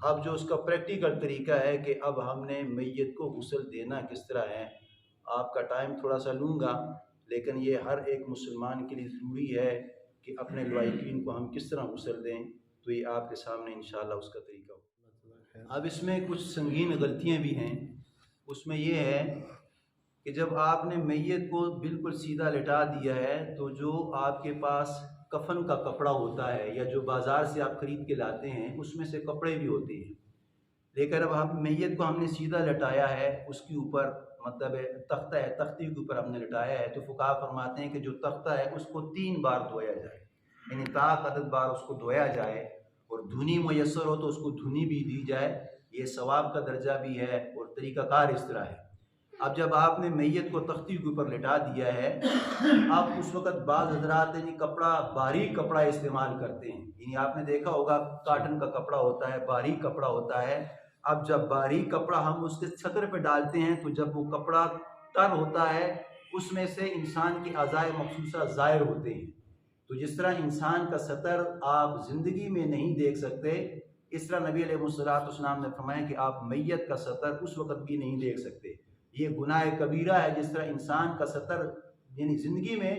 अब जो उसका प्रैक्टिकल तरीका है कि अब हमने मैयत को गुस्ल देना किस तरह है, आपका टाइम थोड़ा सा लूँगा, लेकिन ये हर एक मुसलमान के लिए ज़रूरी है कि अपने लवाकिन को हम किस तरह गुस्ल दें। तो ये आपके सामने इंशाअल्लाह उसका तरीका हो। अब इसमें कुछ संगीन गलतियाँ भी हैं। उसमें ये है कि जब आपने मैयत को बिल्कुल सीधा लिटा दिया है, तो जो आपके पास कफन का कपड़ा होता है या जो बाज़ार से आप ख़रीद के लाते हैं, उसमें से कपड़े भी होते हैं। लेकिन अब हम मैयत को हमने सीधा लटाया है, उसके ऊपर मतलब तख्ता है, तख्ते के ऊपर हमने लटाया है, तो फुक़हा फरमाते हैं कि जो तख्ता है उसको 3 बार धोया जाए, यानी ताक अदद बार उसको धोया जाए, और धुनी मुयस्सर हो तो उसको धुनी भी दी जाए। ये सवाब का दर्जा भी है और तरीक़ाकार इस तरह है। अब जब आपने मैयत को तख्ती के ऊपर लिटा दिया है, अब उस वक़्त बाज़ हज़रात यानी कपड़ा, बारीक कपड़ा इस्तेमाल करते हैं। यानी आपने देखा होगा काटन का कपड़ा होता है, बारीक कपड़ा होता है। अब जब बारीक कपड़ा हम उसके सतर पे डालते हैं, तो जब वो कपड़ा तर होता है, उसमें से इंसान के अज़ाए मखसूसा ज़ाहिर होते हैं। तो जिस तरह इंसान का सतर आप ज़िंदगी में नहीं देख सकते, इस तरह नबी अलैहिस्सलाम ने फरमाया कि आप मैयत का सतर उस वक़्त भी नहीं देख सकते। ये गुनाह कबीरा है। जिस तरह इंसान का सतर यानी ज़िंदगी में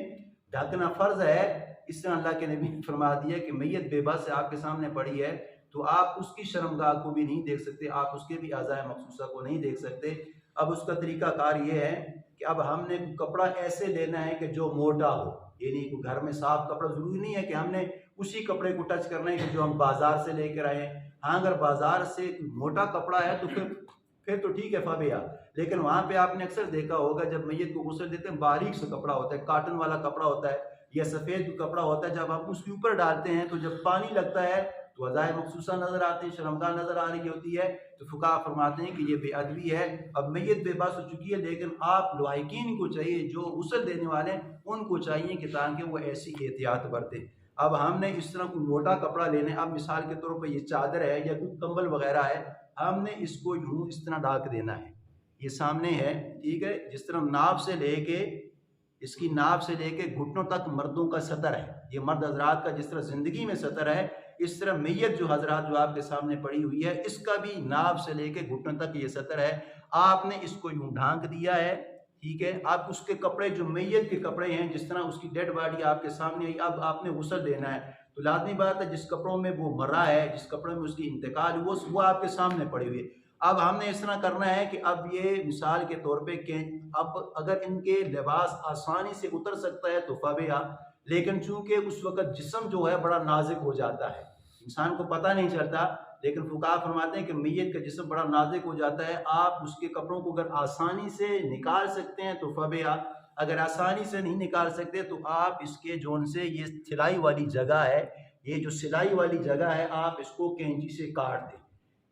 ढकना फ़र्ज़ है, इस तरह अल्लाह के नबी ने फरमा दिया कि मैयत बेबस है, आपके सामने पड़ी है, तो आप उसकी शर्मगाह को भी नहीं देख सकते, आप उसके भी अज़ाए मखसूसा को नहीं देख सकते। अब उसका तरीक़ाकार ये है कि अब हमने कपड़ा ऐसे लेना है कि जो मोटा हो, यानी घर में साफ कपड़ा, ज़रूरी नहीं है कि हमने उसी कपड़े को टच करना है कि जो हम बाज़ार से लेकर आए। हाँ, अगर बाज़ार से मोटा कपड़ा है तो फिर तो ठीक है फ़ाबिया, लेकिन वहाँ पे आपने अक्सर देखा होगा जब मैयत को गुस्ल देते हैं, बारीक सा कपड़ा होता है, काटन वाला कपड़ा होता है या सफ़ेद कपड़ा होता है। जब हम उसके ऊपर डालते हैं तो जब पानी लगता है तो अज़ाए मखसूसा नज़र आते हैं, शर्मगाह नज़र आ रही होती है। तो फुक़हा फरमाते हैं कि ये बेअदबी है। अब मैयत बेबस हो चुकी है, लेकिन आप लवाकिन को चाहिए, जो गुस्ल देने वाले हैं उनको चाहिए कि ताकि वो ऐसी एहतियात बरतें। अब हमने इस तरह कोई मोटा कपड़ा लेने, अब मिसाल के तौर पर ये चादर है या कोई कंबल वगैरह है, हमने इसको यूँ इस तरह ढाक देना है। ये सामने है, ठीक है, जिस तरह नाभ से लेके, इसकी नाभ से लेके घुटनों तक मर्दों का सतर है। ये मर्द हजरात का जिस तरह ज़िंदगी में सतर है, इस तरह मैयत जो हजरात जो आपके सामने पड़ी हुई है, इसका भी नाभ से लेके घुटनों तक ये सतर है। आपने इसको यूँ ढांक दिया है, ठीक है। अब उसके कपड़े जो मैयत के कपड़े हैं, जिस तरह उसकी डेड बॉडी आपके सामने आई, अब आपने गुस्ल देना है, तो लाज़मी बात है जिस कपड़ों में वो मरा है, जिस कपड़े में उसकी इंतकाल हुआ, वो आपके सामने पड़ी हुई है। अब हमने इस तरह करना है कि अब ये मिसाल के तौर पे कि अब अगर इनके लिबास आसानी से उतर सकता है तो फ़ाबिहा, लेकिन चूंकि उस वक़्त जिस्म जो है बड़ा नाजुक हो जाता है, इंसान को पता नहीं चलता, लेकिन फुक़हा फरमाते हैं कि मैयत का जिस्म बड़ा नाजुक हो जाता है। आप उसके कपड़ों को अगर आसानी से निकाल सकते हैं तो फ़ाबिहा, अगर आसानी से नहीं निकाल सकते तो आप इसके जोन से ये सिलाई वाली जगह है, ये जो सिलाई वाली जगह है, आप इसको कैंची से काट दें।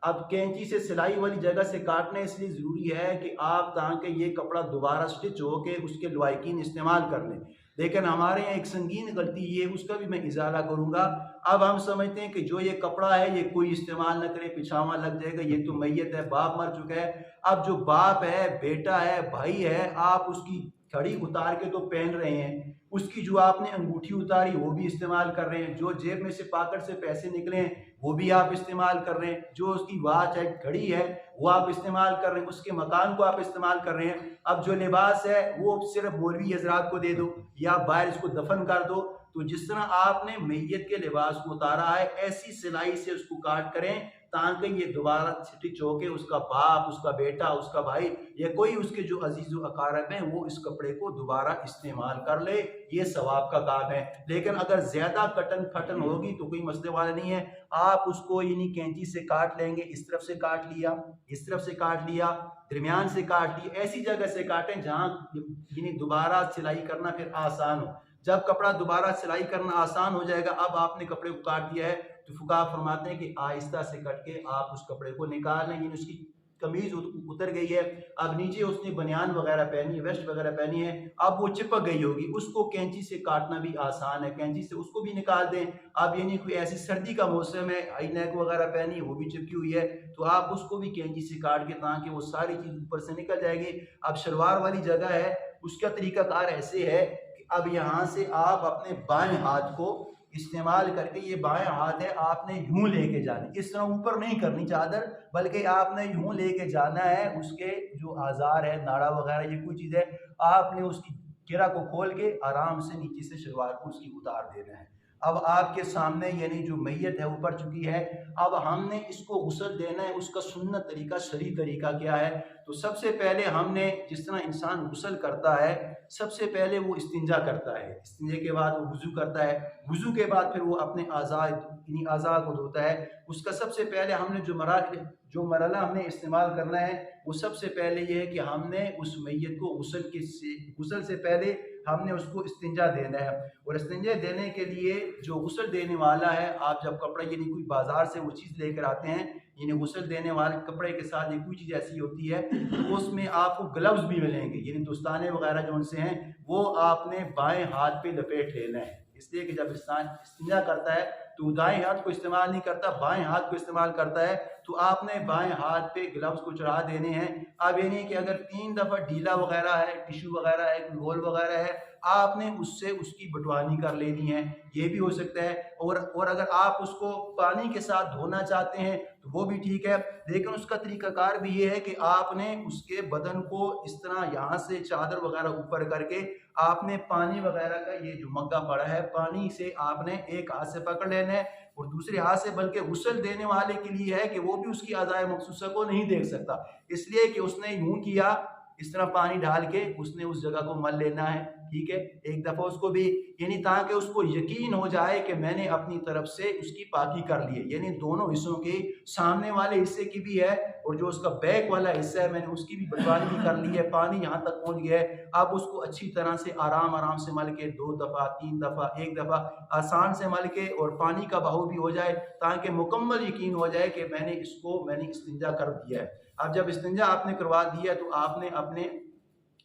अब कैंची से सिलाई वाली जगह से काटना इसलिए ज़रूरी है कि आप ताकि ये कपड़ा दोबारा स्टिच हो के उसके लवाकिन इस्तेमाल कर लें। लेकिन हमारे यहाँ एक संगीन गलती ये, उसका भी मैं इजाला करूँगा। अब हम समझते हैं कि जो ये कपड़ा है ये कोई इस्तेमाल न करे, पिछावा लग जाएगा, ये तो मैयत है, बाप मर चुका है। अब जो बाप है, बेटा है, भाई है, आप उसकी छड़ी उतार के तो पहन रहे हैं, उसकी जो आपने अंगूठी उतारी वो भी इस्तेमाल कर रहे हैं, जो जेब में से पॉकेट से पैसे निकले हैं वो भी आप इस्तेमाल कर रहे हैं, जो उसकी वॉच है, घड़ी है, वो आप इस्तेमाल कर रहे हैं, उसके मकान को आप इस्तेमाल कर रहे हैं। अब जो लिबास है वो सिर्फ मौलवी हजरात को दे दो या बाहर इसको दफन कर दो। तो जिस तरह आपने मैयत के लिबास को उतारा है, ऐसी सिलाई से उसको काट करें ताकि ये दोबारा स्टिच होके उसका बाप, उसका बेटा, उसका भाई या कोई उसके जो अजीज़ व अकारब हैं वो इस कपड़े को दोबारा इस्तेमाल कर ले, ये सवाब का काम है। लेकिन अगर ज़्यादा कटन फटन होगी तो कोई मसले वाला नहीं है, आप उसको यानी कैंची से काट लेंगे, इस तरफ से काट लिया, इस तरफ से काट लिया, दरमियान से काट लिया, ऐसी जगह से काटें जहाँ यानी दोबारा सिलाई करना फिर आसान हो। जब कपड़ा दोबारा सिलाई करना आसान हो जाएगा, अब आपने कपड़े को काट दिया है, तो फुक़हा फरमाते हैं कि आहिस्ता से कट के आप उस कपड़े को निकाल लें। यानी उसकी कमीज उतर गई है, अब नीचे उसने बनियान वगैरह पहनी है, वेस्ट वगैरह पहनी है, अब वो चिपक गई होगी, उसको कैंची से काटना भी आसान है, कैंची से उसको भी निकाल दें। अब यानी कोई ऐसी सर्दी का मौसम है, आई नेक वगैरह पहनी है, वो भी चिपकी हुई है, तो आप उसको भी कैंची से काट के ताकि वो सारी चीज़ ऊपर से निकल जाएगी। अब शलवार वाली जगह है, उसका तरीकाकार ऐसे है कि अब यहाँ से आप अपने बाएं हाथ को इस्तेमाल करके, ये बाएं हाथ है, आपने यूं लेके जानी, इस तरह ऊपर नहीं करनी चादर, बल्कि आपने यूं लेके जाना है। उसके जो आजार है, नाड़ा वगैरह, ये कोई चीज़ है, आपने उसकी घेरा को खोल के आराम से नीचे से शलवार को उसकी उतार देना है। अब आपके सामने यानी जो मैयत है ऊपर चुकी है, अब हमने इसको गुस्ल देना है। उसका सुन्नत तरीका, शरई तरीका क्या है? तो सबसे पहले हमने, जिस तरह इंसान गुस्ल करता है, सबसे पहले वो इस्तिंजा करता है, इस्तिंजे के बाद वो वुज़ू करता है, वुज़ू के बाद फिर वो अपने इन्हीं अज़ा को धोता है। उसका सबसे पहले हमने जो मरला हमने इस्तेमाल करना है, वो सबसे पहले ये है कि हमने उस मैयत को गुस्ल से पहले हमने उसको इस्तिंजा देना है। और इस्तिंजा देने के लिए जो गुस्ल देने वाला है, आप जब कपड़ा यानी कोई बाजार से वो चीज़ लेकर आते हैं, यानी गुस्ल देने वाले कपड़े के साथ कोई चीज़ ऐसी होती है, तो उसमें आपको ग्लव्स भी मिलेंगे, यानी दोस्ताने वगैरह जो उनसे हैं, वो आपने बाएं हाथ पे लपेट लेना है। इसलिए कि जब इंसान इस्तिंजा करता है तो दाएं हाथ को इस्तेमाल नहीं करता, बाएं हाथ को इस्तेमाल करता है। तो आपने बाएं हाथ पे ग्लव्स को चढ़ा देने हैं। अब ये नहीं कि अगर 3 दफ़ा ढीला वगैरह है, टिश्यू वगैरह है, रोल वगैरह है, आपने उससे उसकी बटवानी कर लेनी है, ये भी हो सकता है। और अगर आप उसको पानी के साथ धोना चाहते हैं तो वो भी ठीक है, लेकिन उसका तरीकाकार भी ये है कि आपने उसके बदन को इस तरह यहाँ से चादर वगैरह ऊपर करके आपने पानी वगैरह का ये जो मग्गा पड़ा है, पानी से आपने एक हाथ से पकड़ लेना है और दूसरे हाथ से, बल्कि गुस्ल देने वाले के लिए है कि वो भी उसकी अज़ाए मखसूसा को नहीं देख सकता, इसलिए कि उसने यूं किया, इस तरह पानी डाल के उसने उस जगह को मल लेना है, ठीक है, एक दफ़ा उसको भी, यानी ताकि उसको यकीन हो जाए कि मैंने अपनी तरफ से उसकी पाकी कर ली है। यानी दोनों हिस्सों की, सामने वाले हिस्से की भी है और जो उसका बैक वाला हिस्सा है, मैंने उसकी भी बटवानी भी कर ली है, पानी यहाँ तक पहुँच गया है। अब उसको अच्छी तरह से आराम आराम से मल के 2 दफ़ा, 3 दफ़ा, 1 दफ़ा आसान से मल के, और पानी का बहाव भी हो जाए, ताकि मुकम्मल यकीन हो जाए कि मैंने इस्तिंजा कर दिया है। अब जब इस्तिंजा आपने करवा दिया तो आपने अपने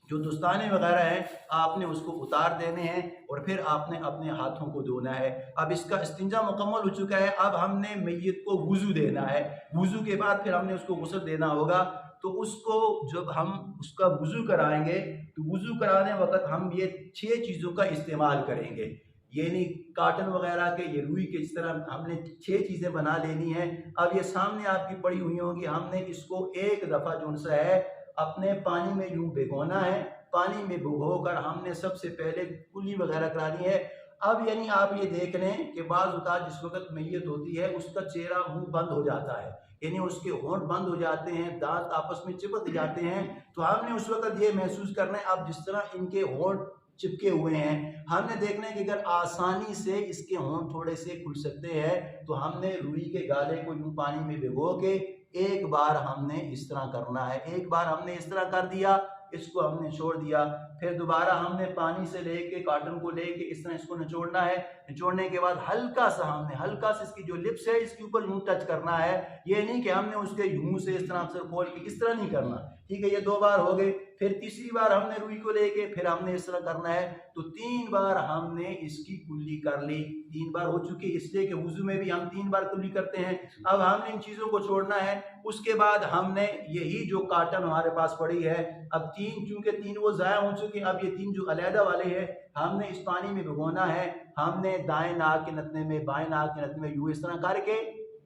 जो दस्ताने वगैरह हैं, आपने उसको उतार देने हैं और फिर आपने अपने हाथों को धोना है। अब इसका इस्तिंजा मुकम्मल हो चुका है। अब हमने मैयत को वुज़ू देना है, वुज़ू के बाद फिर हमने उसको गुस्ल देना होगा। तो उसको जब हम उसका वुज़ू कराएंगे, तो वुज़ू कराने वक्त हम ये 6 चीज़ों का इस्तेमाल करेंगे, यानी काटन वगैरह के, ये रुई के, इस तरह हमने 6 चीज़ें बना लेनी है। अब ये सामने आपकी पड़ी हुई होंगी। हमने इसको एक दफ़ा जो सा है अपने पानी में यूं भिगोना है, पानी में भिगोकर हमने सबसे पहले कुल्ली वगैरह करानी है। अब यानी आप ये देख लें कि बाज़ औक़ात जिस वक्त मैयत होती है, उसका चेहरा मुंह बंद हो जाता है, यानी उसके होंठ बंद हो जाते हैं, दांत आपस में चिपक जाते हैं। तो हमने उस वक्त ये महसूस करना है, अब जिस तरह इनके होंठ चिपके हुए हैं, हमने देखना है कि अगर आसानी से इसके होंठ थोड़े से खुल सकते हैं, तो हमने रुई के गाले को यूं पानी में भिगो के एक बार हमने इस तरह करना है। एक बार हमने इस तरह कर दिया, इसको हमने छोड़ दिया, फिर दोबारा हमने पानी से लेके काटन को लेके इस तरह इसको निचोड़ना है। निचोड़ने के बाद हल्का सा इसकी जो लिप्स है इसके ऊपर यूं टच करना है। ये नहीं कि हमने उसके यूं से इस तरह अक्सर खोल के इस तरह नहीं करना, ठीक है। ये 2 बार हो गए। फिर तीसरी बार हमने रुई को लेके फिर हमने इस तरह करना है। तो 3 बार हमने इसकी कुल्ली कर ली। 3 बार हो चुकी, इसलिए कि वुज़ू में भी हम 3 बार कुल्ली करते हैं। अब हमने इन चीज़ों को छोड़ना है। उसके बाद हमने यही जो काटन हमारे पास पड़ी है, अब 3, चूंकि 3 वो ज़ाया हो चुके, अब ये 3 जो अलहदा वाले हैं हमने इस पानी में भिगोना है। हमने दाएं नाक के नथने में, बाएं नाक के नथने में यूँ इस तरह करके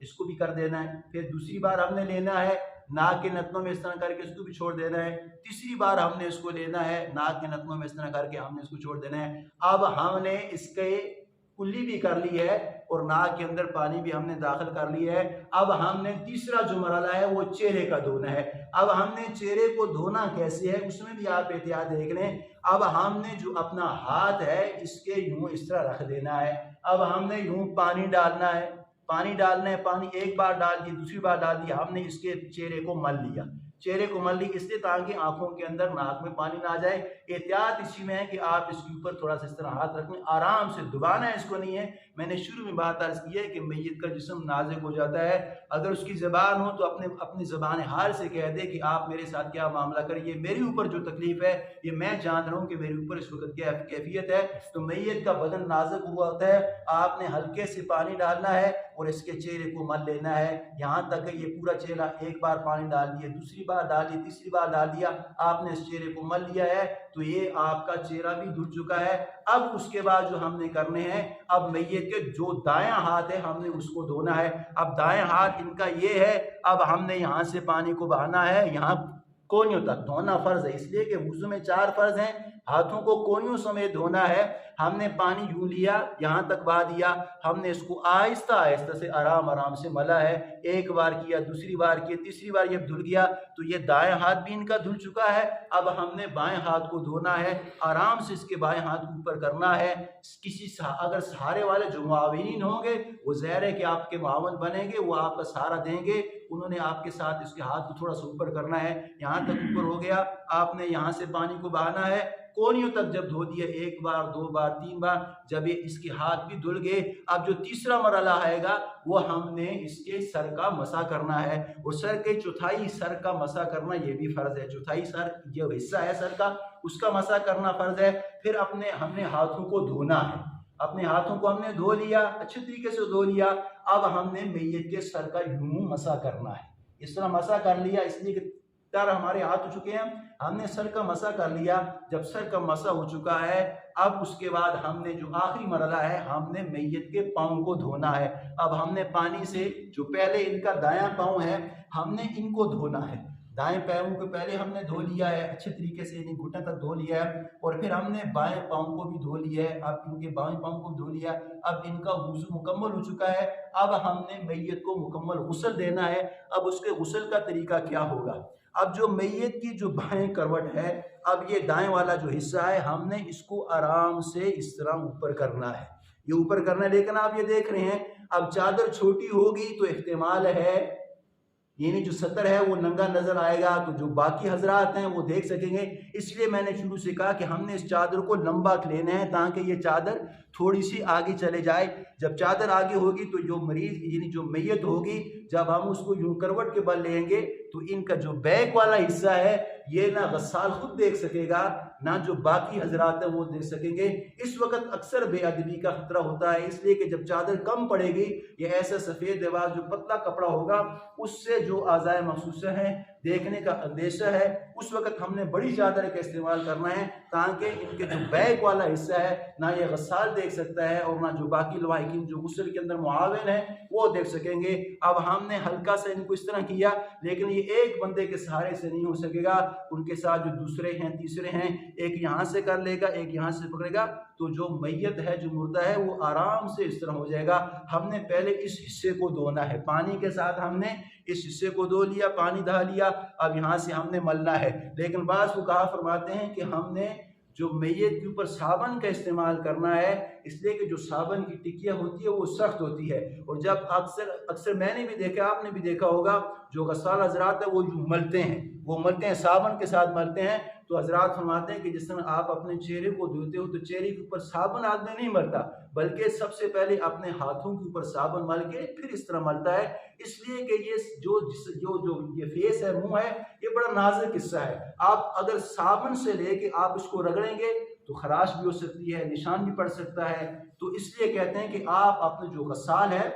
इसको भी कर देना है। फिर दूसरी बार हमने लेना है, नाक के नथनों में इस तरह करके इसको भी छोड़ देना है। तीसरी बार हमने इसको लेना है, नाक के नथनों में इस तरह करके हमने इसको छोड़ देना है। अब हमने इसके कुल्ली भी कर ली है और नाक के अंदर पानी भी हमने दाखिल कर लिया है। अब हमने तीसरा जो मरहला है वो चेहरे का धोना है। अब हमने चेहरे को धोना कैसे है, उसमें भी आप एहतियात देख लें। अब हमने जो अपना हाथ है इसके यूं इस तरह रख देना है। अब हमने यूं पानी डालना है, पानी एक बार डाल दिया, दूसरी बार डाल दिया, हमने इसके चेहरे को मल लिया। चेहरे को मल ली इसलिए ताकि आंखों के अंदर, नाक में पानी ना जाए। एहतियात इसी में है कि आप इसके ऊपर थोड़ा सा इस तरह हाथ रखें, आराम से दबाना है इसको नहीं है। मैंने शुरू में बात अर्ज की है कि मैयत का जिस्म नाजुक हो जाता है। अगर उसकी ज़बान हो तो अपनी ज़बान हाल से कह दे कि आप मेरे साथ क्या मामला करिए, मेरे ऊपर जो तकलीफ है ये मैं जान रहा हूँ कि मेरे ऊपर इस वक्त क्या कैफियत है। तो मैयत का बदन नाजुक हुआ होता है, आपने हल्के से पानी डालना है और इसके चेहरे को मल लेना है, यहाँ तक ये पूरा चेहरा, एक बार पानी डाल दिया, दूसरी बार डाल दिया, तीसरी बार डाल दिया, आपने इस चेहरे को मल लिया है। तो ये आपका चेहरा भी धुल चुका है। अब उसके बाद जो हमने करने हैं, अब मैयत के जो दायां हाथ है हमने उसको धोना है। अब दायां हाथ इनका ये है, अब हमने यहाँ से पानी को बहाना है यहाँ कोनियों तक, धोना फर्ज है, इसलिए कि वुज़ू में 4 फर्ज हैं। हाथों को कोनियों समेत धोना है। हमने पानी यूं लिया, यहाँ तक बहा दिया, हमने इसको आहिस्ता आहिस्ता से आराम आराम से मला है। एक बार किया, दूसरी बार किया, तीसरी बार ये धुल गया, तो ये दाएं हाथ भी इनका धुल चुका है। अब हमने बाएं हाथ को धोना है, आराम से इसके बाएं हाथ को ऊपर करना है। अगर सहारे वाले जो मुआविनीन होंगे वो ज़ाहिर है कि आपके मुआवन बनेंगे, वो आपका सहारा देंगे। उन्होंने आपके साथ इसके हाथ को थोड़ा सा ऊपर करना है, यहाँ तक ऊपर हो गया। आपने यहाँ से पानी को बहाना है, कोनियों तक जब धो दिया, 1 बार 2 बार 3 बार, जब ये इसके हाथ भी धुल गए, अब जो तीसरा मरहला आएगा वो हमने इसके सर का मसा करना है। और सर के चौथाई सर का मसा करना ये भी फर्ज है। चौथाई सर जो हिस्सा है सर का, उसका मसा करना फर्ज है। फिर हमने हाथों को धोना है। अपने हाथों को हमने धो लिया, अच्छे तरीके से धो लिया। अब हमने मैयत के सर का यूं मसा करना है, इस तरह मसा कर लिया, इसलिए कि हमारे हाथ हो चुके हैं, हमने सर का मसा कर लिया। जब सर का मसा हो चुका है, अब उसके बाद हमने जो आखिरी मरहला है, हमने मैयत के पाँव को धोना है। अब हमने पानी से जो पहले इनका दायां पाँव है हमने इनको धोना है। दाएं पाँव को पहले हमने धो लिया है, अच्छे तरीके से इन्हें घुटने तक धो लिया है, और फिर हमने बाएं पाँव को भी धो लिया है। अब इनके बाएं पाँव को धो लिया, अब इनका वुज़ू मुकम्मल हो चुका है। अब हमने मैयत को मुकम्मल गुस्ल देना है। अब उसके गुस्ल का तरीका क्या होगा, अब जो मैयत की जो बाएं करवट है, अब ये दाएं वाला जो हिस्सा है हमने इसको आराम से इस तरह ऊपर करना है, ये ऊपर करना है। लेकिन आप ये देख रहे हैं, अब चादर छोटी होगी तो इख्तिमाल है यानी जो सतर है वो नंगा नजर आएगा, तो जो बाकी हजरात हैं वो देख सकेंगे। इसलिए मैंने शुरू से कहा कि हमने इस चादर को लंबा लेना है ताकि ये चादर थोड़ी सी आगे चले जाए। जब चादर आगे होगी तो जो मरीज यानी जो मैयत होगी, जब हम उसको यूं करवट के बल लेंगे तो इनका जो बैक वाला हिस्सा है ये ना गस्साल खुद देख सकेगा, ना जो बाकी हजरात हैं वो देख सकेंगे। इस वक्त अक्सर बेअदबी का खतरा होता है, इसलिए कि जब चादर कम पड़ेगी, ये ऐसा सफ़ेद लिबास जो पतला कपड़ा होगा उससे जो आज़ाए महसूस है देखने का अंदेशा है, उस वक्त हमने बड़ी चादर का इस्तेमाल करना है ताकि इनके जो बैक वाला हिस्सा है ना ये गस्साल देख सकता है और ना जो बाकी लवाहिकीन जो गुस्ल के अंदर मुआविन है वो देख सकेंगे। अब हमने हल्का सा इनको इस तरह किया, लेकिन ये एक बंदे के सहारे से नहीं हो सकेगा, उनके साथ जो दूसरे हैं तीसरे हैं, एक यहाँ से कर लेगा एक यहाँ से पकड़ेगा, तो जो मैयत है जो मुर्दा है वो आराम से इस तरह हो जाएगा। हमने पहले इस हिस्से को धोना है, पानी के साथ हमने इस हिस्से को धो लिया, पानी दहा लिया, अब यहाँ से हमने मलना है। लेकिन बाज़ फुक़हा फरमाते हैं कि हमने जो मैयत के ऊपर साबन का इस्तेमाल करना है, इसलिए कि जो साबन की टिकिया होती है वो सख्त होती है, और जब अक्सर मैंने भी देखा, आपने भी देखा होगा, जो गस्साल हजरात है वो मलते हैं साबन के साथ मलते हैं। तो हजरात फरमाते हैं कि जिस तरह आप अपने चेहरे को धोते हो तो चेहरे के ऊपर साबन आदमी नहीं मलता, बल्कि सबसे पहले अपने हाथों के ऊपर साबन मल के फिर इस तरह मलता है, इसलिए कि ये जो ये फेस है, मुंह है, ये बड़ा नाजुक हिस्सा है। आप अगर साबन से लेके आप इसको रगड़ेंगे तो खराश भी हो सकती है, निशान भी पड़ सकता है। तो इसलिए कहते हैं कि आप अपने जो गस्साल है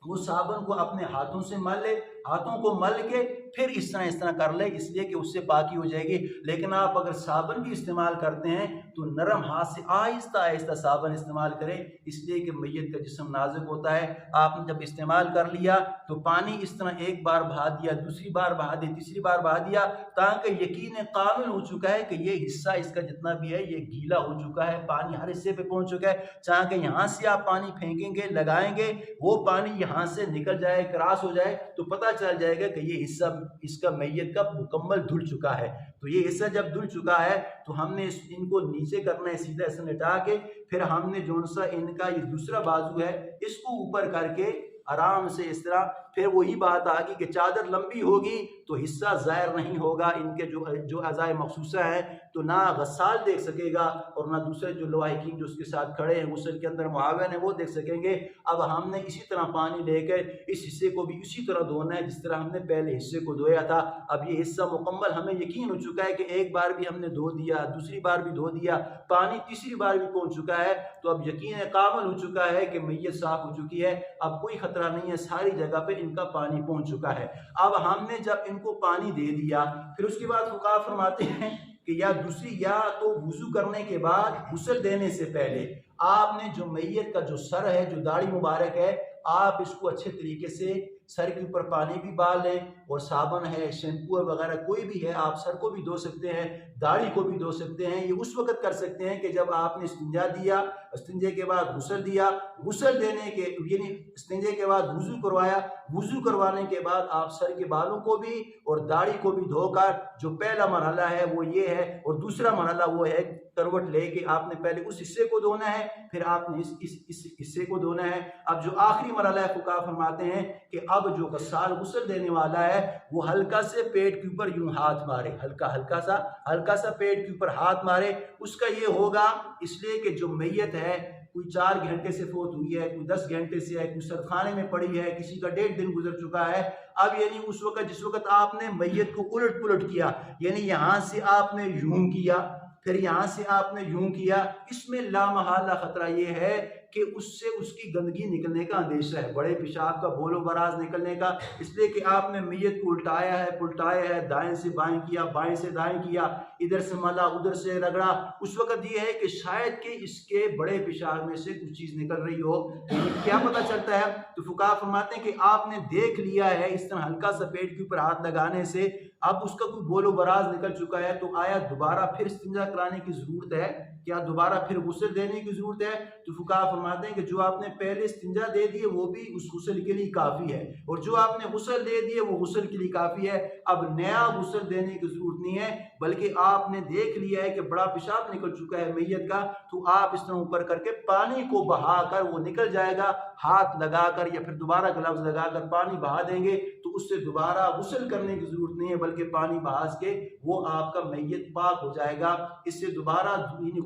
वो साबन को अपने हाथों से मल ले, हाथों को मल के फिर इस तरह कर ले, इसलिए कि उससे पाकी हो जाएगी। लेकिन आप अगर साबन भी इस्तेमाल करते हैं तो नरम हाथ से आहिस्ता आहिस्ता साबन इस्तेमाल करें, इसलिए कि मैयत का जिस्म नाजुक होता है। आपने जब इस्तेमाल कर लिया तो पानी इस तरह एक बार बहा दिया, दूसरी बार बहा दिया, तीसरी बार बहा दिया, ताकि यकीन कामिल हो चुका है कि ये हिस्सा इसका जितना भी है ये गीला हो चुका है, पानी हर हिस्से पे पहुंच चुका है। चाहे कि यहाँ से आप पानी फेंकेंगे, लगाएंगे, वो पानी यहाँ से निकल जाए, क्रॉस हो जाए, तो पता चल जाएगा कि ये हिस्सा इसका मैयत का मुकम्मल धुल चुका है। तो ये हिस्सा जब धुल चुका है तो हमने इनको नीचे करना है, सीधा ऐसे लेटा के, फिर हमने जो सा इनका ये दूसरा बाजू है इसको ऊपर करके आराम से इस तरह, फिर वही बात आ गई कि चादर लंबी होगी तो हिस्सा ज़ाहिर नहीं होगा, इनके जो अज़ाए मखसूसा हैं तो ना गस्साल देख सकेगा और ना दूसरे जो लवाहिकीन जो उसके साथ खड़े हैं गुस्ल के अंदर मुआविन है वो देख सकेंगे। अब हमने इसी तरह पानी लेकर इस हिस्से को भी इसी तरह धोना है जिस तरह हमने पहले हिस्से को धोया था। अब ये हिस्सा मुकम्मल हमें यकीन हो चुका है कि एक बार भी हमने धो दिया, दूसरी बार भी धो दिया, पानी तीसरी बार भी पहुँच चुका है, तो अब यकीन कामिल हो चुका है कि मैयत साफ हो चुकी है, अब कोई खतरा नहीं है, सारी जगह पे इनका पानी पहुंच चुका है। अब हमने जब इनको पानी दे दिया, फिर उसके बाद फुक़हा फरमाते हैं कि या दूसरी, या तो वुज़ू करने के बाद गुस्ल देने से पहले आपने जो मैयत का जो सर है, जो दाढ़ी मुबारक है, आप इसको अच्छे तरीके से सर के ऊपर पानी भी डाल लें, और साबुन है, शैम्पू वगैरह कोई भी है, आप सर को भी धो सकते हैं, दाढ़ी को भी धो सकते हैं। ये उस वक्त कर सकते हैं कि जब आपने इस्तिंजा दिया, इस्तिंजे के बाद गुस्ल दिया, गुस्ल देने के यानी इस्तिंजे के बाद वुज़ू करवाया, वुज़ू करवाने के बाद आप सर के बालों को भी और दाढ़ी को भी धोकर, जो पहला मरहला है वो ये है, और दूसरा मरहला वो है करवट लेके आपने पहले उस हिस्से को धोना है, फिर आपने इस हिस्से को धोना है। अब जो आखिरी मरहला है, फुकाहा फरमाते हैं कि अब जो गस्साल गुस्ल देने वाला है वो हल्का से पेट के ऊपर यूं हाथ मारे, हल्का सा पेट के ऊपर हाथ मारे। उसका ये होगा इसलिए कि जो मैयत है कोई 4 घंटे से फोत हुई है, कोई 10 घंटे से है, कोई सरखाने में पड़ी है, किसी का 1.5 दिन गुजर चुका है। अब यानी उस वक्त जिस वक्त आपने मैयत को उलट पुलट किया, यानी यहाँ से आपने यूं किया, फिर यहाँ से आपने यूं किया, इसमें लामहला खतरा ये है कि उससे उसकी गंदगी निकलने का अंदेशा है, बड़े पेशाब का, बोलो बराज निकलने का। इसलिए कि आपने मैयत को उल्टाया है, पुलटाया है, दाएं से बाएं किया, बाएं से दाएं किया, इधर से मला, उधर से रगड़ा। उस वक्त ये है कि शायद कि इसके बड़े पेशाब में से कुछ चीज़ निकल रही हो, क्या पता चलता है। तो फुकाहा फरमाते हैं कि आपने देख लिया है इस तरह हल्का सा पेट के ऊपर हाथ लगाने से, अब उसका कोई बोलो बराज निकल चुका है, तो आया दोबारा फिर इस्तिंजा कराने की ज़रूरत है, क्या दोबारा फिर गुस्ल देने की ज़रूरत है? तो फुकाहा फरमाते हैं कि जो आपने पहले इस्तिंजा दे दिए वो भी उस गुस्ल के लिए काफ़ी है, और जो आपने गुस्ल दे दिए वो गुस्ल के लिए काफ़ी है। अब नया गुस्ल देने की ज़रूरत नहीं है, बल्कि आपने देख लिया है कि बड़ा पेशाब निकल चुका है मैयत का, तो आप इस तरह ऊपर करके पानी को बहाकर, वो निकल जाएगा, हाथ लगाकर या फिर दोबारा ग्लव्स लगाकर पानी बहा देंगे, तो उससे दोबारा गुस्ल करने की ज़रूरत नहीं है, बल्कि पानी बहा के वो आपका मैयत पाक हो जाएगा। इससे दोबारा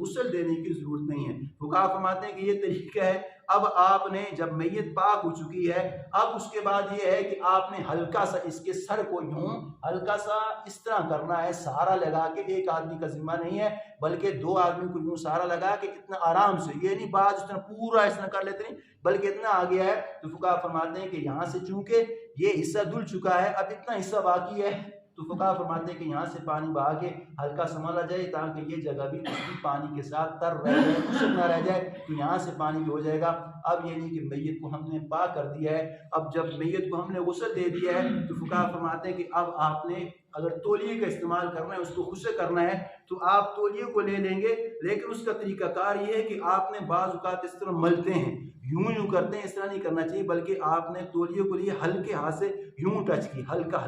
गुस्ल देने की ज़रूरत नहीं है। फुकाहा फरमाते हैं कि ये तरीका है। अब आपने जब मैयत पाक हो चुकी है, अब उसके बाद ये है कि आपने हल्का सा इसके सर को यूं हल्का सा इस तरह करना है, सहारा लगा के। एक आदमी का जिम्मा नहीं है, बल्कि 2 आदमी को यूं सहारा लगा के इतना आराम से, ये नहीं बात इस तरह पूरा इस तरह कर लेते नहीं, बल्कि इतना आ गया है। तो फुकाहा फरमाते हैं कि यहाँ से चूंकि ये हिस्सा धुल चुका है, अब इतना हिस्सा बाकी है, तो फुकाहा फरमाते हैं कि यहाँ से पानी बहा के हल्का संभाला जाए, ताकि ये जगह भी उसकी पानी के साथ तर रह जाए, खुश्क ना रह जाए, तो यहाँ से पानी भी हो जाएगा। अब ये नहीं कि मैयत को हमने पाक कर दिया है, अब जब मैयत को हमने गुस्ल दे दिया है, तो फुकाहा फरमाते हैं कि अब आपने अगर तौलिए का इस्तेमाल करना है, उसको खुश्क करना है, तो आप तौलिए को ले लेंगे, लेकिन उसका तरीकाकार ये है कि आपने बाज़ औक़ात इस तरह मलते हैं, यूं करते हैं, इस तरह नहीं करना चाहिए, बल्कि आपने तौलिए को लिए हल्के हाथ से यूं टच की, हल्का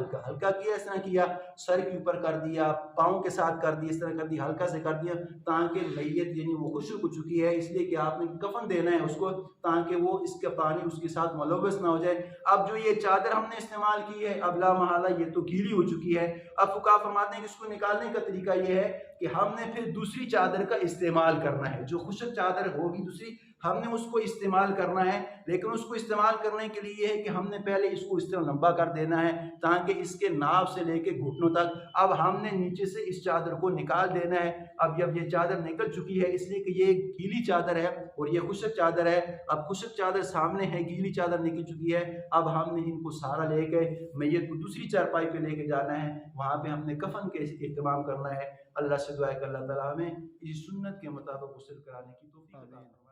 किया, इस तरह किया, सर के ऊपर कर दिया, पाँव के साथ कर दिया, इस तरह कर दिया, हल्का से कर दिया, ताकि मैयत यानी वो खुश्क हो चुकी है, इसलिए कि आपने कफन देना है उसको, ताकि वो इसका पानी उसके साथ मुलव्वस ना हो जाए। अब जो ये चादर हमने इस्तेमाल की है, अब लामहला ये तो गीली हो चुकी है। अब फुकाहा फरमाते हैं कि इसको निकालने का तरीका ये है कि हमने फिर दूसरी चादर का इस्तेमाल करना है, जो खुश्क चादर होगी दूसरी, हमने उसको इस्तेमाल करना है। लेकिन उसको इस्तेमाल करने के लिए ये है कि हमने पहले इसको इस तरह लंबा कर देना है, ताकि इसके नाभ से लेके घुटनों तक, अब हमने नीचे से इस चादर को निकाल देना है। अब जब ये चादर निकल चुकी है, इसलिए कि ये गीली चादर है और ये खुश्क चादर है, अब खुश्क चादर सामने है, गीली चादर निकल चुकी है, अब हमने इनको सहारा लेके मैयत को दूसरी चारपाई पे लेके जाना है, वहाँ पे हमने कफन के एहतमाम करना है। अल्लाह से दुआ है कि अल्लाह ताला हमें इस सुन्नत के मुताबिक गुस्ल कराने की तौफीक अता फरमाए।